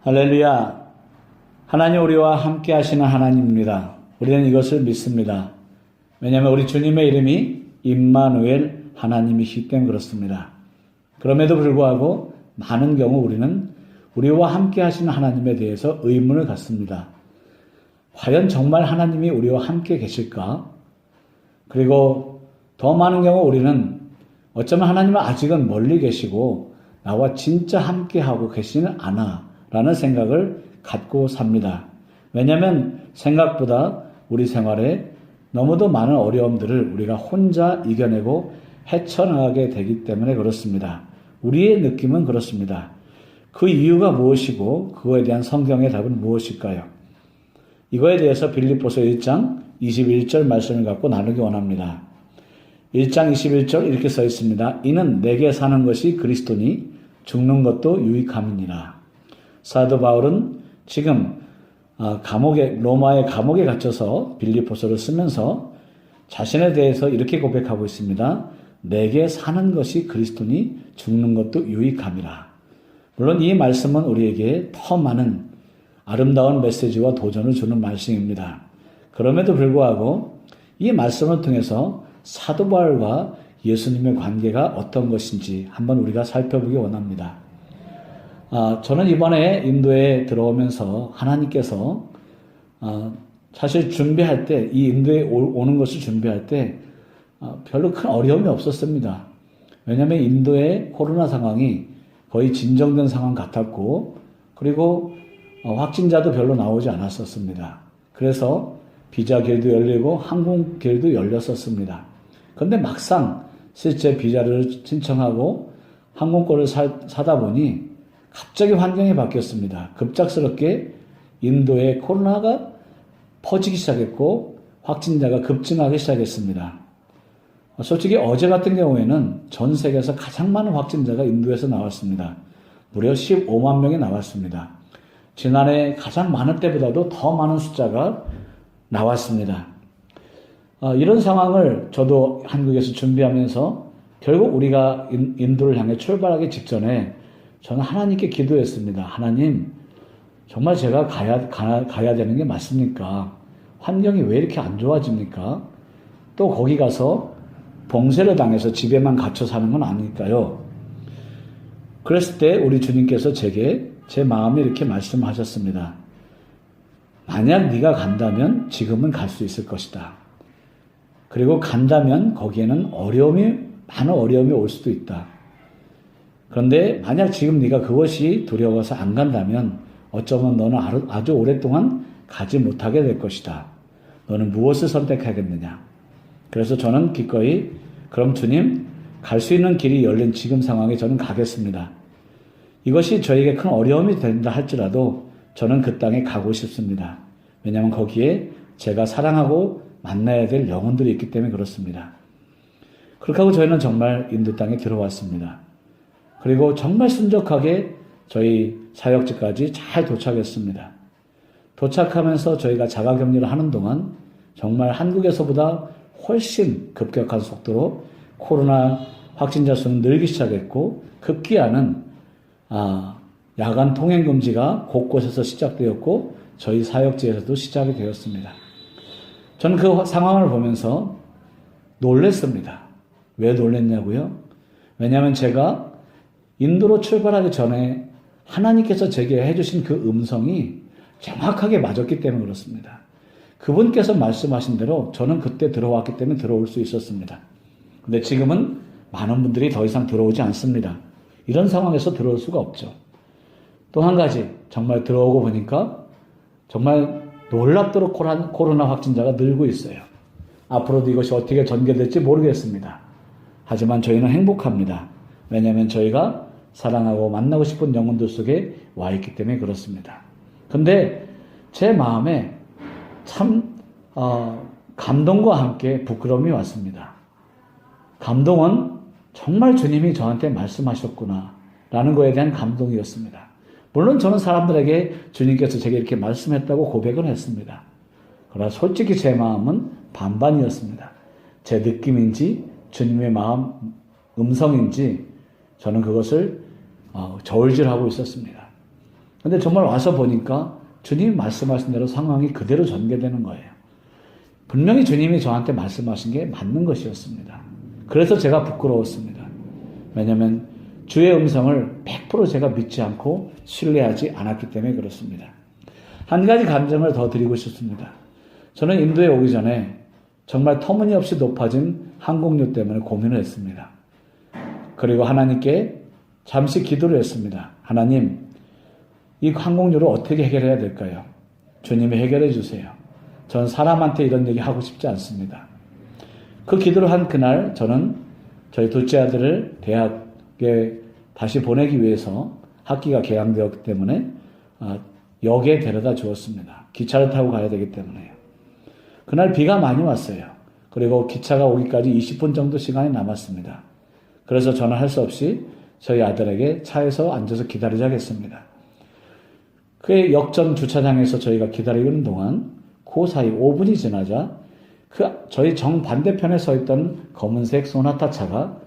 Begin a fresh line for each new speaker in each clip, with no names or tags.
할렐루야. 하나님 우리와 함께 하시는 하나님입니다. 우리는 이것을 믿습니다. 왜냐하면 우리 주님의 이름이 임마누엘 하나님이시기 때문에 그렇습니다. 그럼에도 불구하고 많은 경우 우리는 우리와 함께 하시는 하나님에 대해서 의문을 갖습니다. 과연 정말 하나님이 우리와 함께 계실까? 그리고 더 많은 경우 우리는 어쩌면 하나님은 아직은 멀리 계시고 나와 진짜 함께하고 계시는 않아 라는 생각을 갖고 삽니다. 왜냐하면 생각보다 우리 생활에 너무도 많은 어려움들을 우리가 혼자 이겨내고 헤쳐나가게 되기 때문에 그렇습니다. 우리의 느낌은 그렇습니다. 그 이유가 무엇이고 그거에 대한 성경의 답은 무엇일까요? 이거에 대해서 빌립보서 1장 21절 말씀을 갖고 나누기 원합니다. 1장 21절 이렇게 써 있습니다. 이는 내게 사는 것이 그리스도니 죽는 것도 유익함이니라. 사도 바울은 지금 로마의 감옥에 갇혀서 빌립보서를 쓰면서 자신에 대해서 이렇게 고백하고 있습니다. 내게 사는 것이 그리스도니 죽는 것도 유익함이라. 물론 이 말씀은 우리에게 더 많은 아름다운 메시지와 도전을 주는 말씀입니다. 그럼에도 불구하고 이 말씀을 통해서 사도 바울과 예수님의 관계가 어떤 것인지 한번 우리가 살펴보기 원합니다. 저는 이번에 인도에 들어오면서 하나님께서 사실 준비할 때, 이 인도에 오는 것을 준비할 때 별로 큰 어려움이 없었습니다. 왜냐하면 인도의 코로나 상황이 거의 진정된 상황 같았고, 그리고 확진자도 별로 나오지 않았었습니다. 그래서 비자 길도 열리고 항공 길도 열렸었습니다. 그런데 막상 실제 비자를 신청하고 항공권을 사다 보니 갑자기 환경이 바뀌었습니다. 급작스럽게 인도에 코로나가 퍼지기 시작했고 확진자가 급증하기 시작했습니다. 솔직히 어제 같은 경우에는 전 세계에서 가장 많은 확진자가 인도에서 나왔습니다. 무려 15만 명이 나왔습니다. 지난해 가장 많은 때보다도 더 많은 숫자가 나왔습니다. 이런 상황을 저도 한국에서 준비하면서 결국 우리가 인도를 향해 출발하기 직전에 저는 하나님께 기도했습니다. 하나님, 정말 제가 가야 되는 게 맞습니까? 환경이 왜 이렇게 안 좋아집니까? 또 거기 가서 봉쇄를 당해서 집에만 갇혀 사는 건 아닐까요? 그랬을 때 우리 주님께서 제게 제 마음에 이렇게 말씀하셨습니다. 만약 네가 간다면 지금은 갈 수 있을 것이다. 그리고 간다면 거기에는 많은 어려움이 올 수도 있다. 그런데 만약 지금 네가 그것이 두려워서 안 간다면 어쩌면 너는 아주 오랫동안 가지 못하게 될 것이다. 너는 무엇을 선택하겠느냐? 그래서 저는 기꺼이 그럼 주님, 갈 수 있는 길이 열린 지금 상황에 저는 가겠습니다. 이것이 저에게 큰 어려움이 된다 할지라도 저는 그 땅에 가고 싶습니다. 왜냐하면 거기에 제가 사랑하고 만나야 될 영혼들이 있기 때문에 그렇습니다. 그렇게 하고 저희는 정말 인도 땅에 들어왔습니다. 그리고 정말 순적하게 저희 사역지까지 잘 도착했습니다. 도착하면서 저희가 자가격리를 하는 동안 정말 한국에서보다 훨씬 급격한 속도로 코로나 확진자 수는 늘기 시작했고 급기야는 야간 통행금지가 곳곳에서 시작되었고 저희 사역지에서도 시작이 되었습니다. 저는 그 상황을 보면서 놀랬습니다. 왜 놀랬냐고요? 왜냐하면 제가 인도로 출발하기 전에 하나님께서 제게 해주신 그 음성이 정확하게 맞았기 때문에 그렇습니다. 그분께서 말씀하신 대로 저는 그때 들어왔기 때문에 들어올 수 있었습니다. 근데 지금은 많은 분들이 더 이상 들어오지 않습니다. 이런 상황에서 들어올 수가 없죠. 또 한 가지 정말 들어오고 보니까 정말 놀랍도록 코로나 확진자가 늘고 있어요. 앞으로도 이것이 어떻게 전개될지 모르겠습니다. 하지만 저희는 행복합니다. 왜냐하면 저희가 사랑하고 만나고 싶은 영혼들 속에 와 있기 때문에 그렇습니다. 근데 제 마음에 참 감동과 함께 부끄러움이 왔습니다. 감동은 정말 주님이 저한테 말씀하셨구나 라는 거에 대한 감동이었습니다. 물론 저는 사람들에게 주님께서 제게 이렇게 말씀했다고 고백을 했습니다. 그러나 솔직히 제 마음은 반반이었습니다. 제 느낌인지 주님의 마음 음성인지 저는 그것을 저울질하고 있었습니다. 근데 정말 와서 보니까 주님이 말씀하신 대로 상황이 그대로 전개되는 거예요. 분명히 주님이 저한테 말씀하신 게 맞는 것이었습니다. 그래서 제가 부끄러웠습니다. 왜냐하면 주의 음성을 100% 제가 믿지 않고 신뢰하지 않았기 때문에 그렇습니다. 한 가지 감정을 더 드리고 싶습니다. 저는 인도에 오기 전에 정말 터무니없이 높아진 항공료 때문에 고민을 했습니다. 그리고 하나님께 잠시 기도를 했습니다. 하나님, 이 항공료를 어떻게 해결해야 될까요? 주님이 해결해 주세요. 저는 사람한테 이런 얘기 하고 싶지 않습니다. 그 기도를 한 그날 저는 저희 둘째 아들을 대학에 다시 보내기 위해서 학기가 개강되었기 때문에 역에 데려다 주었습니다. 기차를 타고 가야 되기 때문에요. 그날 비가 많이 왔어요. 그리고 기차가 오기까지 20분 정도 시간이 남았습니다. 그래서 저는 할 수 없이 저희 아들에게 차에서 앉아서 기다리자겠습니다. 그 역전 주차장에서 저희가 기다리는 동안 그 사이 5분이 지나자 저희 정반대편에 서 있던 검은색 소나타 차가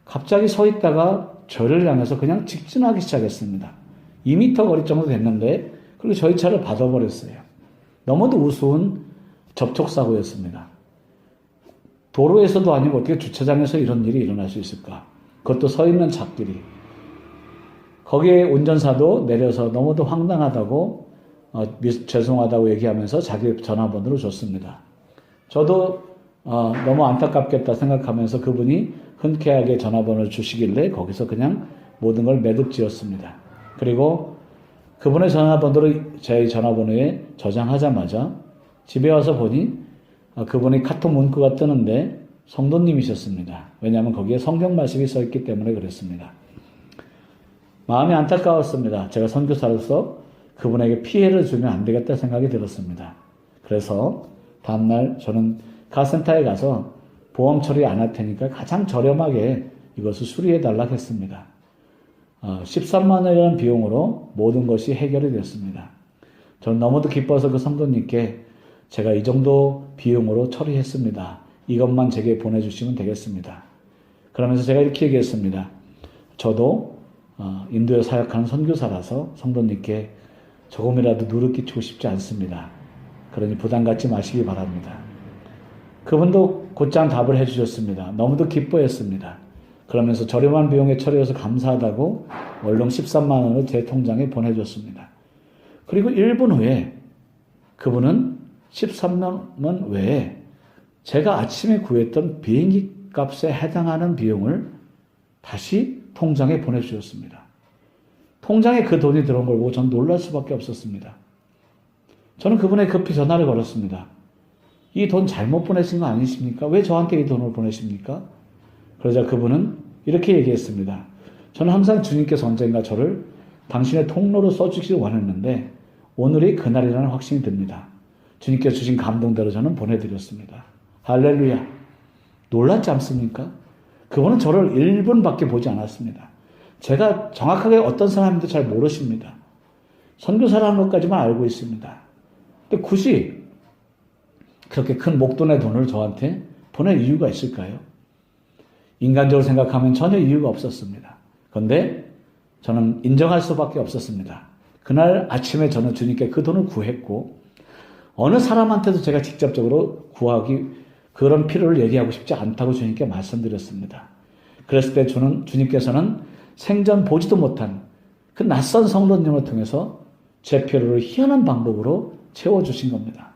갑자기 서 있다가 저를 향해서 그냥 직진하기 시작했습니다. 2m 거리 정도 됐는데 그리고 저희 차를 받아버렸어요. 너무도 우스운 접촉사고였습니다. 도로에서도 아니고 어떻게 주차장에서 이런 일이 일어날 수 있을까? 그것도 서 있는 차끼리. 거기에 운전사도 내려서 너무도 황당하다고 죄송하다고 얘기하면서 자기 전화번호를 줬습니다. 저도 너무 안타깝겠다 생각하면서 그분이 흔쾌하게 전화번호를 주시길래 거기서 그냥 모든 걸 매듭지었습니다. 그리고 그분의 전화번호를 제 전화번호에 저장하자마자 집에 와서 보니 그분이 카톡 문구가 뜨는데 성도님이셨습니다. 왜냐하면 거기에 성경 말씀이 써있기 때문에 그랬습니다. 마음이 안타까웠습니다. 제가 선교사로서 그분에게 피해를 주면 안 되겠다 생각이 들었습니다. 그래서 다음날 저는 카센터에 가서 보험 처리 안 할 테니까 가장 저렴하게 이것을 수리해 달라고 했습니다. 13만 원이라는 비용으로 모든 것이 해결이 됐습니다. 저는 너무도 기뻐서 그 성도님께 제가 이 정도 비용으로 처리했습니다. 이것만 제게 보내주시면 되겠습니다. 그러면서 제가 이렇게 얘기했습니다. 저도 인도에 사역하는 선교사라서 성도님께 조금이라도 누를 끼치고 싶지 않습니다. 그러니 부담 갖지 마시기 바랍니다. 그분도 곧장 답을 해주셨습니다. 너무도 기뻐했습니다. 그러면서 저렴한 비용에 처리해서 감사하다고 월동 13만 원을 제 통장에 보내줬습니다. 그리고 1분 후에 그분은 13만 원 외에 제가 아침에 구했던 비행기 값에 해당하는 비용을 다시 통장에 보내주셨습니다. 통장에 그 돈이 들어온 걸 보고 전 놀랄 수밖에 없었습니다. 저는 그분에 급히 전화를 걸었습니다. 이 돈 잘못 보내신 거 아니십니까? 왜 저한테 이 돈을 보내십니까? 그러자 그분은 이렇게 얘기했습니다. 저는 항상 주님께서 언젠가 저를 당신의 통로로 써주시길 원했는데 오늘이 그날이라는 확신이 듭니다. 주님께서 주신 감동대로 저는 보내드렸습니다. 할렐루야. 놀랐지 않습니까? 그분은 저를 1분밖에 보지 않았습니다. 제가 정확하게 어떤 사람인지 잘 모르십니다. 선교사라는 것까지만 알고 있습니다. 근데 굳이 그렇게 큰 목돈의 돈을 저한테 보낼 이유가 있을까요? 인간적으로 생각하면 전혀 이유가 없었습니다. 그런데 저는 인정할 수밖에 없었습니다. 그날 아침에 저는 주님께 그 돈을 구했고 어느 사람한테도 제가 직접적으로 구하기 그런 필요를 얘기하고 싶지 않다고 주님께 말씀드렸습니다. 그랬을 때 주님께서는 생전 보지도 못한 그 낯선 성도님을 통해서 제 필요를 희한한 방법으로 채워주신 겁니다.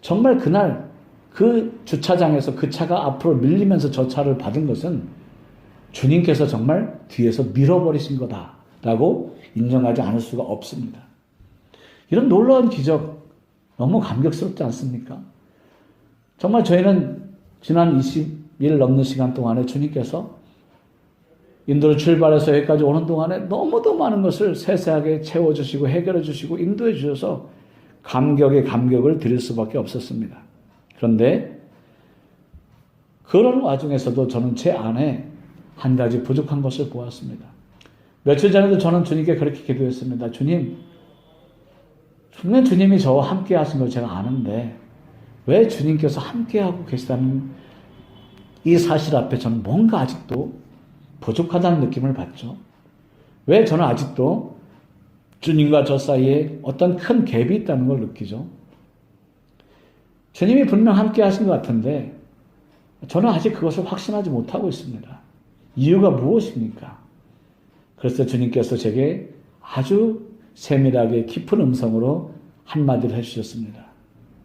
정말 그날 그 주차장에서 그 차가 앞으로 밀리면서 저 차를 받은 것은 주님께서 정말 뒤에서 밀어버리신 거다라고 인정하지 않을 수가 없습니다. 이런 놀라운 기적 너무 감격스럽지 않습니까? 정말 저희는 지난 20일 넘는 시간 동안에 주님께서 인도를 출발해서 여기까지 오는 동안에 너무도 많은 것을 세세하게 채워주시고 해결해 주시고 인도해 주셔서 감격에 감격을 드릴 수밖에 없었습니다. 그런데 그런 와중에서도 저는 제 안에 한 가지 부족한 것을 보았습니다. 며칠 전에도 저는 주님께 그렇게 기도했습니다. 주님, 분명 주님이 저와 함께 하신 걸 제가 아는데 왜 주님께서 함께하고 계시다는 이 사실 앞에 저는 뭔가 아직도 부족하다는 느낌을 받죠. 왜 저는 아직도 주님과 저 사이에 어떤 큰 갭이 있다는 걸 느끼죠. 주님이 분명 함께 하신 것 같은데 저는 아직 그것을 확신하지 못하고 있습니다. 이유가 무엇입니까? 그래서 주님께서 제게 아주 세밀하게 깊은 음성으로 한마디를 해주셨습니다.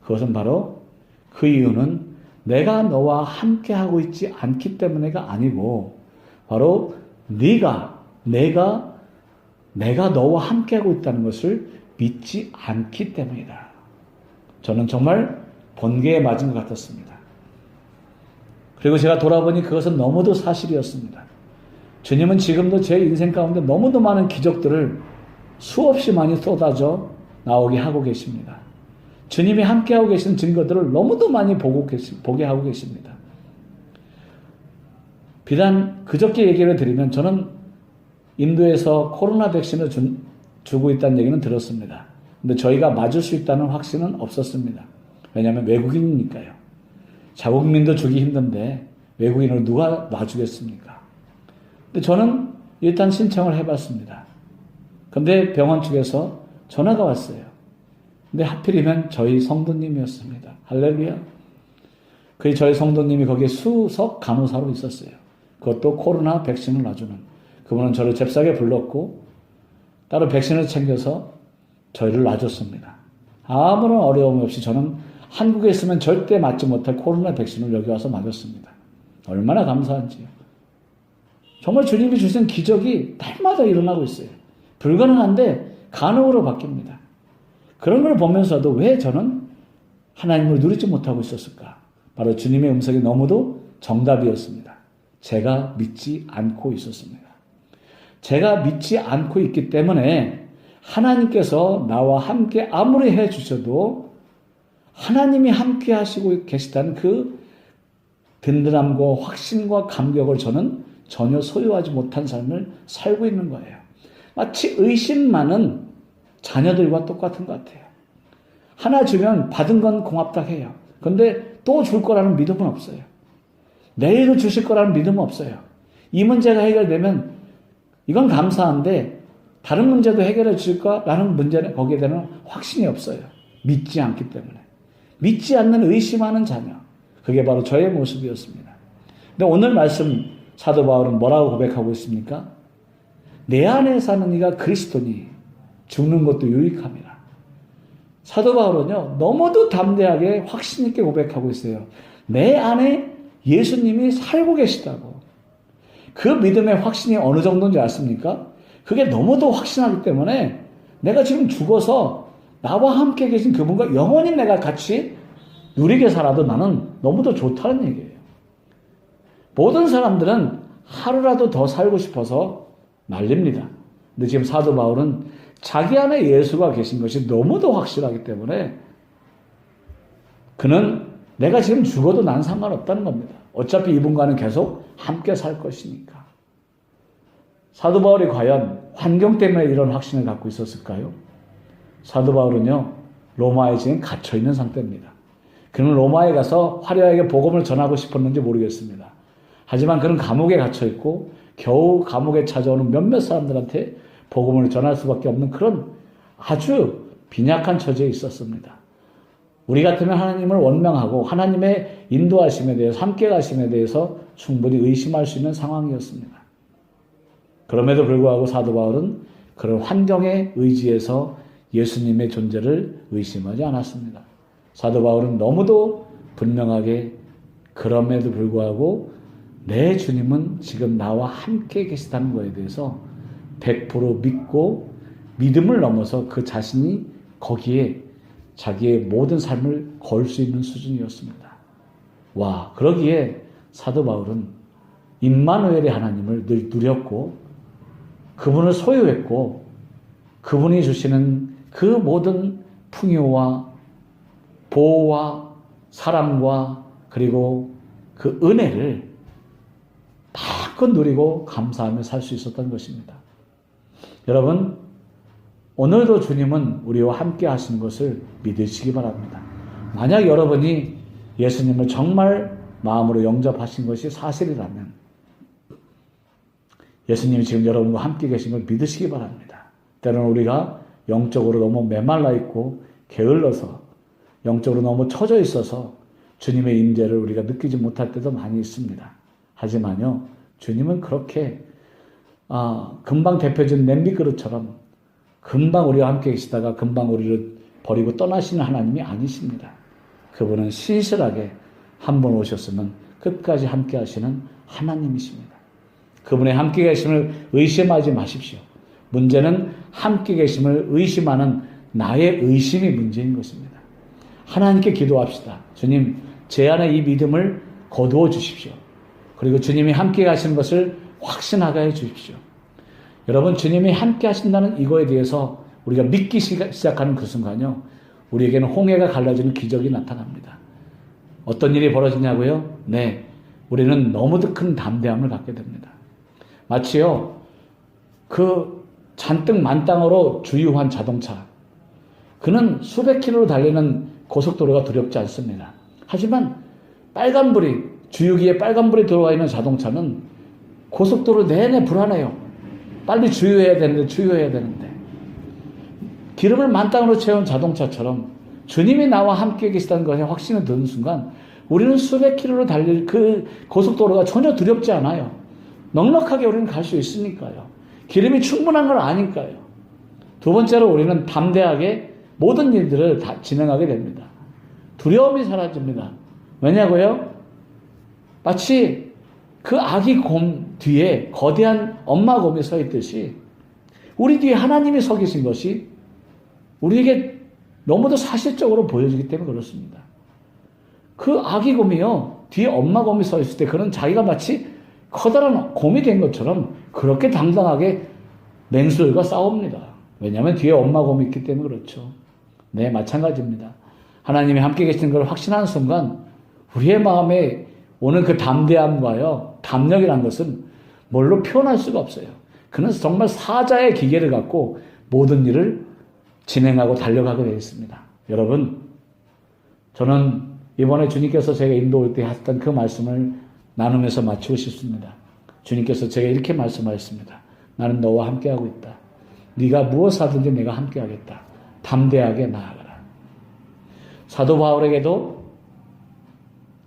그것은 바로 그 이유는 내가 너와 함께하고 있지 않기 때문에가 아니고 바로 내가 너와 함께하고 있다는 것을 믿지 않기 때문이다. 저는 정말 번개에 맞은 것 같았습니다. 그리고 제가 돌아보니 그것은 너무도 사실이었습니다. 주님은 지금도 제 인생 가운데 너무도 많은 기적들을 수없이 많이 쏟아져 나오게 하고 계십니다. 주님이 함께하고 계신 증거들을 너무도 많이 보게 하고 계십니다. 비단 그저께 얘기를 드리면 저는 인도에서 코로나 백신을 주고 있다는 얘기는 들었습니다. 근데 저희가 맞을 수 있다는 확신은 없었습니다. 왜냐하면 외국인이니까요. 자국민도 주기 힘든데 외국인을 누가 놔주겠습니까? 근데 저는 일단 신청을 해봤습니다. 근데 병원 측에서 전화가 왔어요. 근데 하필이면 저희 성도님이었습니다. 할렐루야. 저희 성도님이 거기에 수석 간호사로 있었어요. 그것도 코로나 백신을 놔주는. 그분은 저를 잽싸게 불렀고 따로 백신을 챙겨서 저희를 놔줬습니다. 아무런 어려움 없이 저는 한국에 있으면 절대 맞지 못할 코로나 백신을 여기 와서 맞았습니다. 얼마나 감사한지요. 정말 주님이 주신 기적이 날마다 일어나고 있어요. 불가능한데 가능으로 바뀝니다. 그런 걸 보면서도 왜 저는 하나님을 누리지 못하고 있었을까? 바로 주님의 음성이 너무도 정답이었습니다. 제가 믿지 않고 있었습니다. 제가 믿지 않고 있기 때문에 하나님께서 나와 함께 아무리 해주셔도 하나님이 함께 하시고 계시다는 그 든든함과 확신과 감격을 저는 전혀 소유하지 못한 삶을 살고 있는 거예요. 마치 의심 많은 자녀들과 똑같은 것 같아요. 하나 주면 받은 건 고맙다 해요. 그런데 또 줄 거라는 믿음은 없어요. 내일도 주실 거라는 믿음은 없어요. 이 문제가 해결되면 이건 감사한데 다른 문제도 해결해 주실 거라는 문제는 거기에 대한 확신이 없어요. 믿지 않기 때문에. 믿지 않는 의심하는 자녀. 그게 바로 저의 모습이었습니다. 근데 오늘 말씀 사도 바울은 뭐라고 고백하고 있습니까? 내 안에 사는 이가 그리스도니 죽는 것도 유익함이라. 사도 바울은요, 너무도 담대하게 확신 있게 고백하고 있어요. 내 안에 예수님이 살고 계시다고. 그 믿음의 확신이 어느 정도인지 아십니까? 그게 너무도 확신하기 때문에 내가 지금 죽어서 나와 함께 계신 그분과 영원히 내가 같이 누리게 살아도 나는 너무도 좋다는 얘기예요. 모든 사람들은 하루라도 더 살고 싶어서 말립니다. 근데 지금 사도 바울은 자기 안에 예수가 계신 것이 너무도 확실하기 때문에 그는 내가 지금 죽어도 난 상관없다는 겁니다. 어차피 이분과는 계속 함께 살 것이니까. 사도 바울이 과연 환경 때문에 이런 확신을 갖고 있었을까요? 사도 바울은요, 로마에 지금 갇혀있는 상태입니다. 그는 로마에 가서 화려하게 복음을 전하고 싶었는지 모르겠습니다. 하지만 그는 감옥에 갇혀있고 겨우 감옥에 찾아오는 몇몇 사람들한테 복음을 전할 수밖에 없는 그런 아주 빈약한 처지에 있었습니다. 우리 같으면 하나님을 원망하고 하나님의 인도하심에 대해서 함께 가심에 대해서 충분히 의심할 수 있는 상황이었습니다. 그럼에도 불구하고 사도 바울은 그런 환경에 의지해서 예수님의 존재를 의심하지 않았습니다. 사도 바울은 너무도 분명하게 그럼에도 불구하고 내 주님은 지금 나와 함께 계시다는 것에 대해서 100% 믿고 믿음을 넘어서 그 자신이 거기에 자기의 모든 삶을 걸 수 있는 수준이었습니다. 와, 그러기에 사도 바울은 임마누엘의 하나님을 늘 누렸고 그분을 소유했고 그분이 주시는 그 모든 풍요와 보호와 사랑과 그리고 그 은혜를 마음껏 누리고 감사하며 살 수 있었던 것입니다. 여러분, 오늘도 주님은 우리와 함께 하시는 것을 믿으시기 바랍니다. 만약 여러분이 예수님을 정말 마음으로 영접하신 것이 사실이라면 예수님이 지금 여러분과 함께 계신 걸 믿으시기 바랍니다. 때로는 우리가 영적으로 너무 메말라 있고 게을러서 영적으로 너무 처져 있어서 주님의 임재를 우리가 느끼지 못할 때도 많이 있습니다. 하지만요, 주님은 그렇게 금방 데펴진 냄비 그릇처럼 금방 우리와 함께 계시다가 금방 우리를 버리고 떠나시는 하나님이 아니십니다. 그분은 신실하게 한 번 오셨으면 끝까지 함께 하시는 하나님이십니다. 그분의 함께 계심을 의심하지 마십시오. 문제는 함께 계심을 의심하는 나의 의심이 문제인 것입니다. 하나님께 기도합시다. 주님, 제 안에 이 믿음을 거두어 주십시오. 그리고 주님이 함께 하시는 것을 확신하게 해 주십시오. 여러분, 주님이 함께 하신다는 이거에 대해서 우리가 믿기 시작하는 그 순간요, 우리에게는 홍해가 갈라지는 기적이 나타납니다. 어떤 일이 벌어지냐고요? 네, 우리는 너무도 큰 담대함을 갖게 됩니다. 마치요, 그 잔뜩 만땅으로 주유한 자동차, 그는 수백 킬로로 달리는 고속도로가 두렵지 않습니다. 하지만 빨간불이, 주유기에 빨간불이 들어와 있는 자동차는 고속도로 내내 불안해요. 빨리 주유해야 되는데. 기름을 만땅으로 채운 자동차처럼 주님이 나와 함께 계시다는 것에 확신을 드는 순간 우리는 수백 킬로로 달릴 그 고속도로가 전혀 두렵지 않아요. 넉넉하게 우리는 갈 수 있으니까요. 기름이 충분한 걸 아니까요. 두 번째로 우리는 담대하게 모든 일들을 다 진행하게 됩니다. 두려움이 사라집니다. 왜냐고요? 마치 그 아기 곰 뒤에 거대한 엄마 곰이 서 있듯이 우리 뒤에 하나님이 서 계신 것이 우리에게 너무도 사실적으로 보여지기 때문에 그렇습니다. 그 아기 곰이요, 뒤에 엄마 곰이 서 있을 때 그는 자기가 마치 커다란 곰이 된 것처럼 그렇게 당당하게 맹수들과 싸웁니다. 왜냐하면 뒤에 엄마 곰이 있기 때문에 그렇죠. 네, 마찬가지입니다. 하나님이 함께 계시는 걸 확신하는 순간 우리의 마음에 오는 그 담대함과요, 담력이라는 것은 뭘로 표현할 수가 없어요. 그는 정말 사자의 기계를 갖고 모든 일을 진행하고 달려가게 되어 있습니다. 여러분, 저는 이번에 주님께서 제가 인도 올 때 했던 그 말씀을 나누면서 마치고 싶습니다. 주님께서 제가 이렇게 말씀하셨습니다. 나는 너와 함께하고 있다. 네가 무엇 하든지 내가 함께하겠다. 담대하게 나아가라. 사도 바울에게도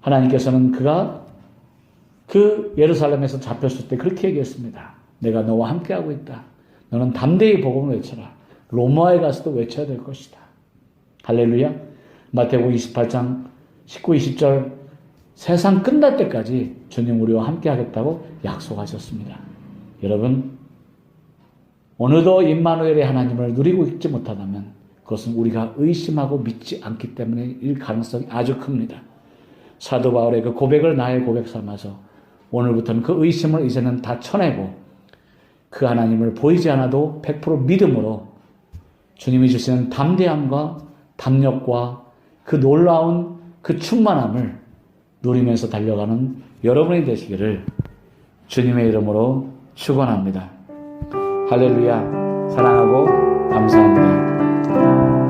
하나님께서는 그가 그 예루살렘에서 잡혔을 때 그렇게 얘기했습니다. 내가 너와 함께하고 있다. 너는 담대히 복음을 외쳐라. 로마에 가서도 외쳐야 될 것이다. 할렐루야. 마태복음 28장 19, 20절 세상 끝날 때까지 주님 우리와 함께 하겠다고 약속하셨습니다. 여러분, 오늘도 임마누엘의 하나님을 누리고 있지 못하다면 그것은 우리가 의심하고 믿지 않기 때문일 가능성이 아주 큽니다. 사도 바울의 그 고백을 나의 고백 삼아서 오늘부터는 그 의심을 이제는 다 쳐내고 그 하나님을 보이지 않아도 100% 믿음으로 주님이 주시는 담대함과 담력과 그 놀라운 그 충만함을 누리면서 달려가는 여러분이 되시기를 주님의 이름으로 축원합니다. 할렐루야. 사랑하고 감사합니다.